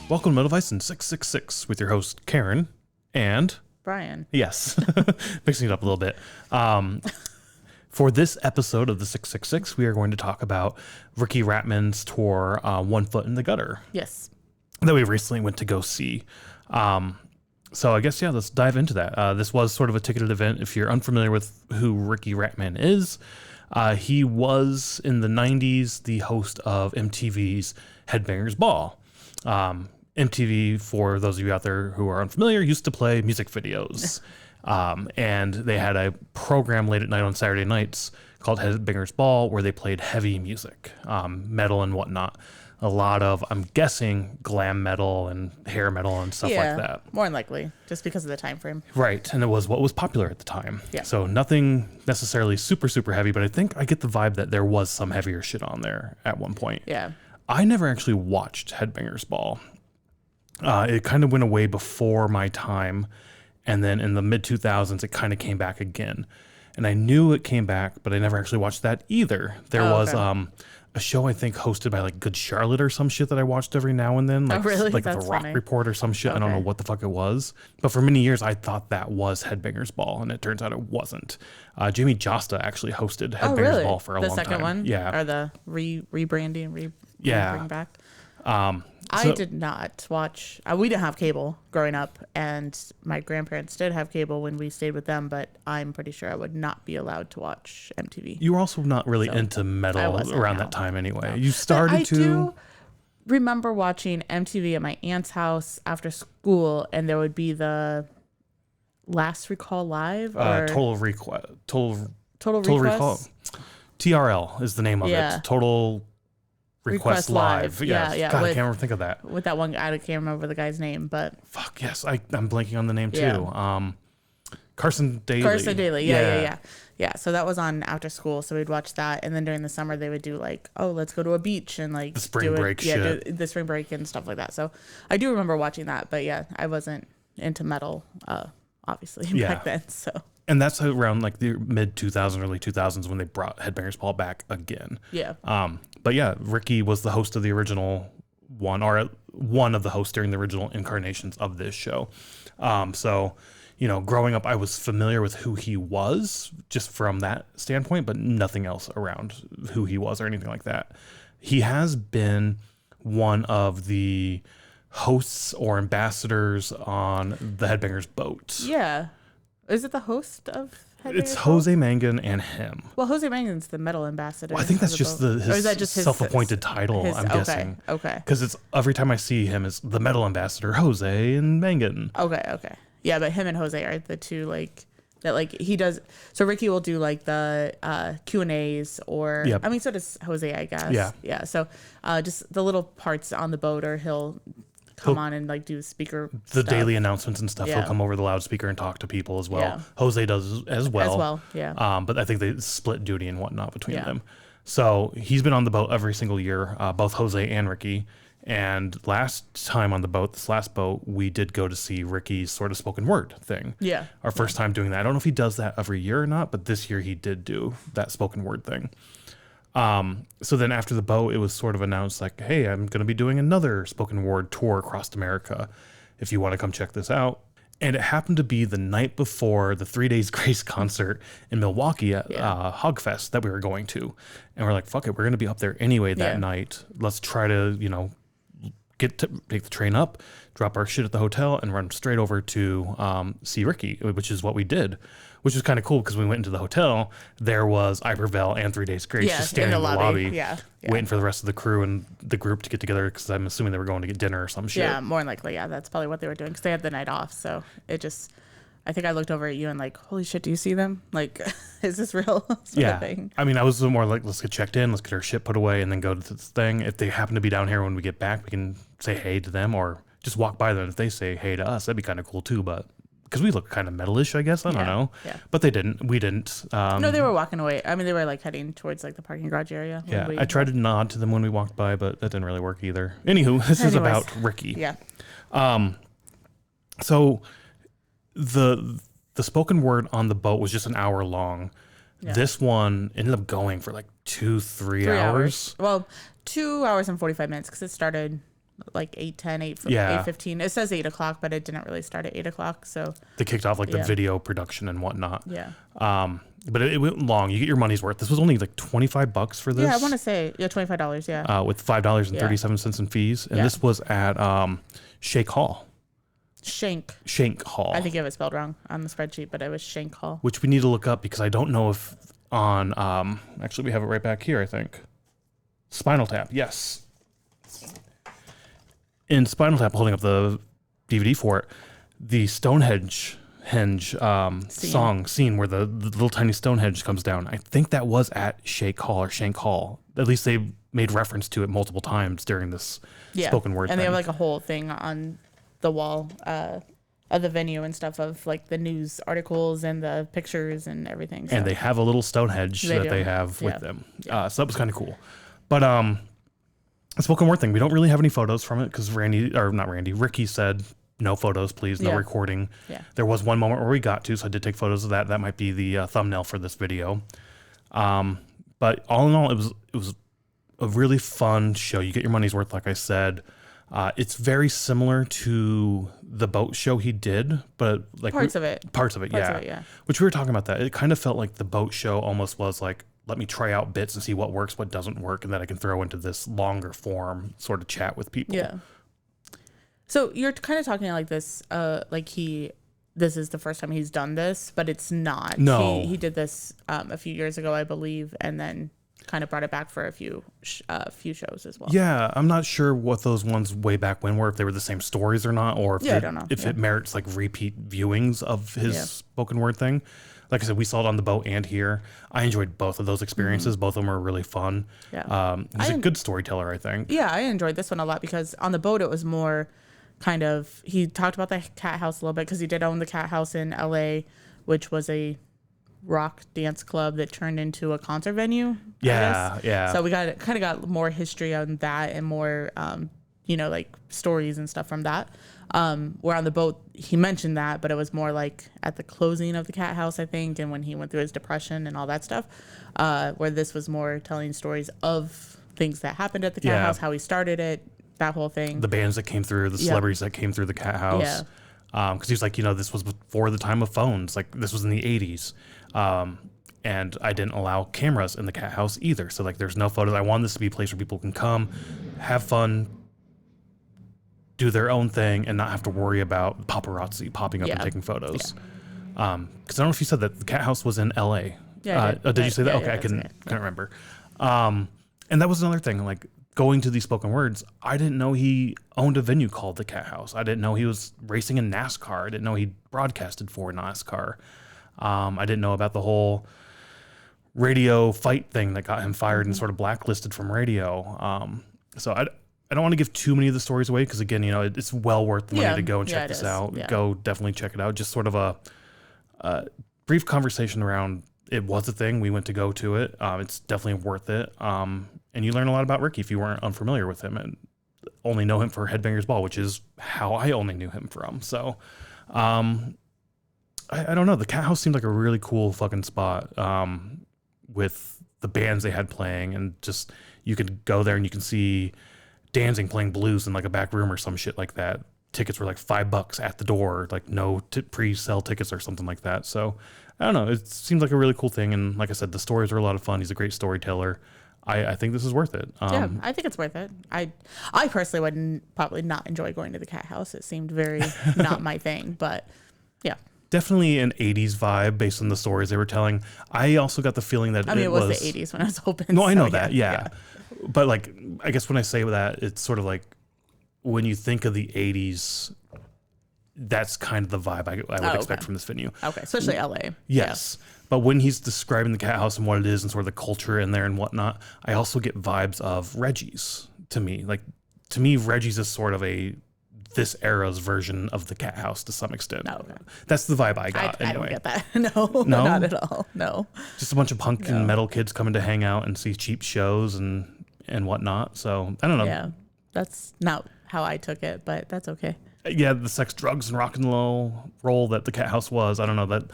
Welcome to MetalVice in 666 with your host, Karen, and... Brian. Yes, mixing it up a little bit. For this episode of the 666, we are going to talk about Riki Rachtman's tour, One Foot in the Gutter. Yes. That we recently went to go see. So I guess, yeah, let's dive into that. This was sort of a ticketed event. If you're unfamiliar with who Riki Rachtman is, he was in the 90s the host of MTV's Headbangers Ball. MTV, for those of you out there who are unfamiliar, used to play music videos. And they had a program late at night on Saturday nights called Headbangers Ball where they played heavy music, metal and whatnot. A lot of, I'm guessing, glam metal and hair metal and stuff like that. More than likely, just because of the time frame. Right, and it was what was popular at the time. Yeah. So nothing necessarily super, super heavy, but I think I get the vibe that there was some heavier shit on there at one point. Yeah. I never actually watched Headbangers Ball. It kind of went away before my time, and then in the mid-2000s, it kind of came back again. And I knew it came back, but I never actually watched that either. There was a show, I think, hosted by like Good Charlotte or some shit that I watched every now and then. Like, really? Like That's The Rock funny. Report or some shit. I don't know what the fuck it was. But for many years, I thought that was Headbangers Ball, and it turns out it wasn't. Jamie Josta actually hosted Headbangers Ball for a long time. The second one? Yeah. Or the rebranding, bring back? So, I did not watch. We didn't have cable growing up, and my grandparents did have cable when we stayed with them, but I'm pretty sure I would not be allowed to watch MTV. you were also not really into metal around that time anyway. No. You started I do remember watching MTV at my aunt's house after school, and there would be the Last Recall Live or Total Request. Total Recall. Request. TRL is the name of it. Total Request Live. Yeah. God, I can't ever think of that. With that one guy, I can't remember the guy's name, but Fuck, yes. I'm blanking on the name too. Yeah. Carson Daly. Yeah, so that was on after school, so we'd watch that, and then during the summer they would do like, oh, let's go to a beach and like The spring break shit. do the spring break and stuff like that. So I do remember watching that, but yeah, I wasn't into metal, obviously back then. So. And that's around like the mid 2000s, early 2000s when they brought Headbangers Ball back again. Yeah. But yeah, Riki was the host of the original one, or one of the hosts during the original incarnations of this show. So, you know, growing up, I was familiar with who he was just from that standpoint, but nothing else around who he was or anything like that. He has been one of the hosts or ambassadors on the Headbangers boat. Yeah. Is it the host of Headbangers It's Ball? Jose Mangan and him. Well, Jose Mangan's the metal ambassador. Well, I think that's just his self-appointed title, I'm guessing. Okay. Because it's every time I see him as the metal ambassador, Jose and Mangan. Okay. Yeah, but him and Jose are the two that he does. So Riki will do like the Q&As or Yep. I mean, so does Jose, I guess. Yeah. So just the little parts on the boat, or he'll come on and like do speaker The stuff. daily announcements and stuff. Yeah. He'll come over the loudspeaker and talk to people as well. Yeah. Jose does as well. Yeah. But I think they split duty and whatnot between Yeah. them. So he's been on the boat every single year, both Jose and Riki. And last time on the boat, this last boat, we did go to see Riki's sort of spoken word thing. Yeah. Our first time doing that. I don't know if he does that every year or not, but this year he did do that spoken word thing. So then after the boat, it was sort of announced like, hey, I'm going to be doing another spoken word tour across America if you want to come check this out. And it happened to be the night before the 3 Days Grace concert in Milwaukee at Hogfest that we were going to. And we're like, fuck it, we're going to be up there anyway that night. Let's try to, you know, take the train up, drop our shit at the hotel, and run straight over to see Riki, which is what we did, which was kind of cool because we went into the hotel. There was Iberville and 3 Days Grace just standing in the lobby, waiting for the rest of the crew and the group to get together because I'm assuming they were going to get dinner or some shit. Yeah, more than likely. Yeah, that's probably what they were doing because they had the night off. So it just, I think I looked over at you and like, holy shit, do you see them? Like, is this real? sort of thing. I mean, I was more like, let's get checked in, let's get our shit put away, and then go to this thing. If they happen to be down here when we get back, we can say hey to them or just walk by them. If they say hey to us, that'd be kind of cool too. But because we look kind of metalish, I guess. I don't know. Yeah. But they didn't. We didn't. No, they were walking away. I mean, they were like heading towards like the parking garage area. Yeah, I tried to nod to them when we walked by, but that didn't really work either. Anywho, this is about Riki. Yeah. So the spoken word on the boat was just an hour long. Yeah. This one ended up going for like 2-3 hours. Well, 2 hours and 45 minutes because it started like 8:10, 8:15. It says 8 o'clock, but it didn't really start at 8 o'clock. So they kicked off like the video production and whatnot. Yeah. But it went long. You get your money's worth. This was only like $25 for this. Yeah, I want to say $25. Yeah. With $5.37 in fees, and this was at Shank Hall. Shank Hall. I think you have it spelled wrong on the spreadsheet, but it was Shank Hall. Which we need to look up because I don't know if on actually we have it right back here, I think. Spinal Tap, yes. In Spinal Tap, holding up the DVD for it, the Stonehenge scene where the little tiny Stonehenge comes down. I think that was at Shank Hall or Shank Hall. At least they made reference to it multiple times during this spoken word and thing. They have like a whole thing on the wall of the venue and stuff of like the news articles and the pictures and everything. So. And they have a little Stonehenge they have with them. So that was kind of cool. But a spoken word thing, we don't really have any photos from it because Riki said no photos, please, no recording. Yeah. There was one moment where we got to, so I did take photos of that. That might be the thumbnail for this video. But all in all, it was a really fun show. You get your money's worth, like I said. It's very similar to the boat show he did, but like parts of it, yeah. Which we were talking about that. It kind of felt like the boat show almost was like, let me try out bits and see what works, what doesn't work, and that I can throw into this longer form sort of chat with people. Yeah. So you're kind of talking like this, this is the first time he's done this, but it's not. No. He did this a few years ago, I believe, and then kind of brought it back for a few shows as well. Yeah, I'm not sure what those ones way back when were, if they were the same stories or not, or if I don't know. It merits like repeat viewings of his spoken word thing. Like I said, we saw it on the boat and here. I enjoyed both of those experiences. Mm-hmm. Both of them were really fun. Yeah. He's a good storyteller, I think. Yeah, I enjoyed this one a lot because on the boat it was more kind of, he talked about the Cathouse a little bit because he did own the Cathouse in LA, which was a rock dance club that turned into a concert venue. Yeah. So we got more history on that and more, like stories and stuff from that. Where on the boat he mentioned that, but it was more like at the closing of the Cathouse, I think, and when he went through his depression and all that stuff. Where this was more telling stories of things that happened at the Cathouse, how he started it, that whole thing. The bands that came through, the celebrities that came through the Cathouse. Yeah. Because he's like, this was before the time of phones. Like this was in the 80s. And I didn't allow cameras in the Cathouse either. So like there's no photos. I want this to be a place where people can come, have fun, do their own thing, and not have to worry about paparazzi popping up and taking photos. Because I don't know if you said that the Cathouse was in LA. Yeah. Did you say that? Okay, I couldn't remember. And that was another thing, like going to these spoken words, I didn't know he owned a venue called the Cathouse. I didn't know he was racing in NASCAR. I didn't know he broadcasted for NASCAR. I didn't know about the whole radio fight thing that got him fired and sort of blacklisted from radio. So I don't want to give too many of the stories away because, again, it's well worth the money to go and check this out. Yeah. Go definitely check it out. Just sort of a brief conversation around it was a thing. We went to go to it. It's definitely worth it. And you learn a lot about Riki if you weren't unfamiliar with him and only know him for Headbangers Ball, which is how I only knew him from. So I don't know. The Cathouse seemed like a really cool fucking spot with the bands they had playing, and just you could go there and you can see Danzig playing blues in like a back room or some shit like that. Tickets were like $5 at the door, like no pre-sale tickets or something like that. So I don't know. It seems like a really cool thing, and like I said, the stories are a lot of fun. He's a great storyteller. I think this is worth it. Yeah, I think it's worth it. I personally would probably not enjoy going to the Cathouse. It seemed very not my thing, but yeah. Definitely an 80s vibe based on the stories they were telling. I also got the feeling that it was the 80s when I was open. No, I know that, yeah. But like, I guess when I say that, it's sort of like when you think of the 80s, that's kind of the vibe I would expect from this venue. Okay, especially LA. Yes. Yeah. But when he's describing the Cathouse and what it is and sort of the culture in there and whatnot, I also get vibes of Reggie's to me. Like, to me, Reggie's is sort of this era's version of the Cathouse to some extent. Oh, okay. That's the vibe I got. I don't get that. No, not at all. No. Just a bunch of punk and metal kids coming to hang out and see cheap shows and whatnot. So, I don't know. Yeah, that's not how I took it, but that's okay. Yeah, the sex, drugs, and rock and roll that the Cathouse was. I don't know that.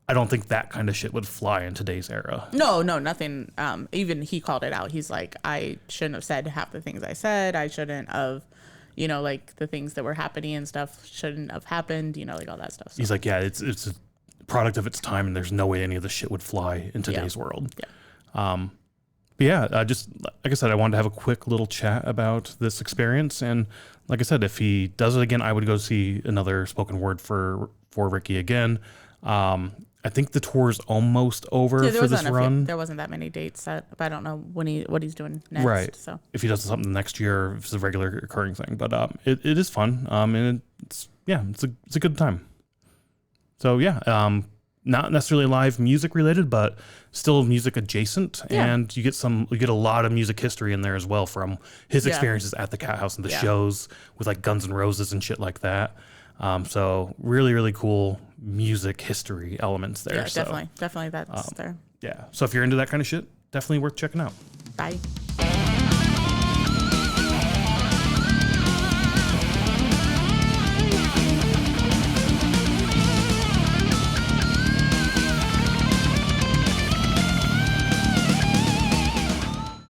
I don't think that kind of shit would fly in today's era. No, nothing. Even he called it out. He's like, I shouldn't have said half the things I said. I shouldn't have, you know, like the things that were happening and stuff shouldn't have happened, you know, like all that stuff. So. He's like, yeah, it's a product of its time, and there's no way any of this shit would fly in today's world. Yeah. But yeah, just like I said, I wanted to have a quick little chat about this experience. And like I said, if he does it again, I would go see another spoken word for Riki again. I think the tour's almost over for this run. There wasn't that many dates set, but I don't know what he's doing next. Right. So if he does something next year, if it's a regular recurring thing. But it is fun. And it's a good time. So yeah, not necessarily live music related, but still music adjacent. Yeah. And you get a lot of music history in there as well from his experiences at the Cathouse and the shows with like Guns N' Roses and shit like that. So really, really cool music history elements there. Yeah, definitely that's there. Yeah. So if you're into that kind of shit, definitely worth checking out. Bye.